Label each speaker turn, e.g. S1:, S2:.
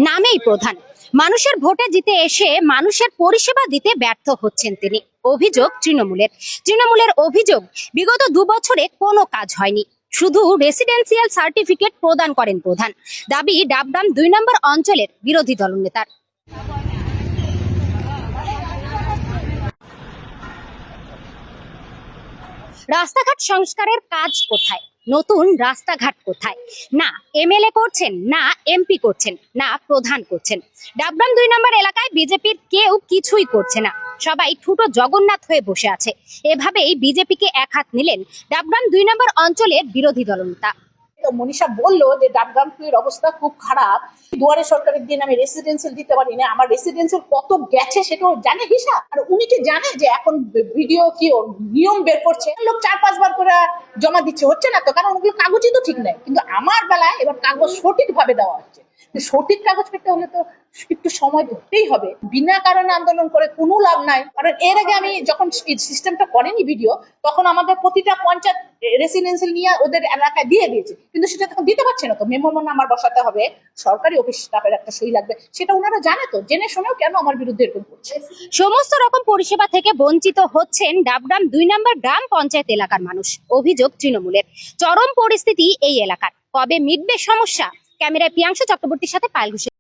S1: নামেই প্রধান। মানুষের ভোটে জিতে এসে মানুষের পরিষেবা দিতে ব্যর্থ হচ্ছেন তিনি। অভিযোগ তৃণমূলের অভিযোগ, বিগত 2 বছরে কোনো কাজ হয়নি, শুধু রেসিডেন্সিয়াল সার্টিফিকেট প্রদান করেন প্রধান। দাবি ডাবগ্রাম 2 নম্বর অঞ্চলের বিরোধী দলনেতার। রাস্তাঘাট সংস্কারের কাজ কোথায়? নতুন রাস্তাঘাট কোথায়? না এমএলএ করছেন, না এমপি করছেন, না প্রধান করছেন। ডাবগ্রাম 2 নম্বর এলাকায় বিজেপির কেউ কিছুই করছে না, সবাই ঠুটো জগন্নাথ হয়ে বসে আছে। এভাবেই বিজেপিকে এক হাত নিলেন ডাবগ্রাম 2 নম্বর অঞ্চলের বিরোধী দলনেতা।
S2: তো মনীষা বললো যে ডাবগ্রাম 2 এর অবস্থা খুব খারাপ, দুয়ারে সরকারের দিন আমি রেসিডেন্সিয়াল দিতে পারি না, আমার রেসিডেন্সিয়াল কত গেছে সেটাও জানে হিসা। আর উনি কি জানে যে এখন ভিডিও কি নিয়ম বের করছে, লোক 4-5 বার করে জমা দিচ্ছে, হচ্ছে না তো, কারণ ওগুলো কাগজই তো ঠিক নাই। কিন্তু আমার বেলায় এবার কাগজ সঠিক ভাবে দেওয়া হচ্ছে। সঠিক কাগজ পেতে হলে তো একটু সময় ধরতেই হবে, বিনা কারণে আন্দোলন করে কোনো লাভ নাই। কারণ এর আগে আমি যখন সিস্টেমটা করেনি ভিডিও, তখন আমাদের প্রতিটা পঞ্চায়েত রেসিডেন্সিয়াল নিয়ে ওদের এলাকায় দিয়ে দিয়েছে, কিন্তু সেটা তখন দিতে পারছে না। তো মেমো নাম্বার বসাতে হবে, সরকারি অফিস স্টাফের একটা সই লাগবে, সেটা ওনারা জানে তো, জেনে শুনেও কেন আমার বিরুদ্ধে এরকম করছে?
S1: সমস্ত রকম পরিষেবা থেকে বঞ্চিত হচ্ছেন ডাবগ্রাম 2 নম্বর গ্রাম পঞ্চায়েত এলাকার মানুষ। অভিযোগ তৃণমূলের। চরম পরিস্থিতি এই এলাকার। কবে মিটবে সমস্যা? ক্যামেরায় প্রিয়াংশু চক্রবর্তীর সাথে পায়েল ঘোষ।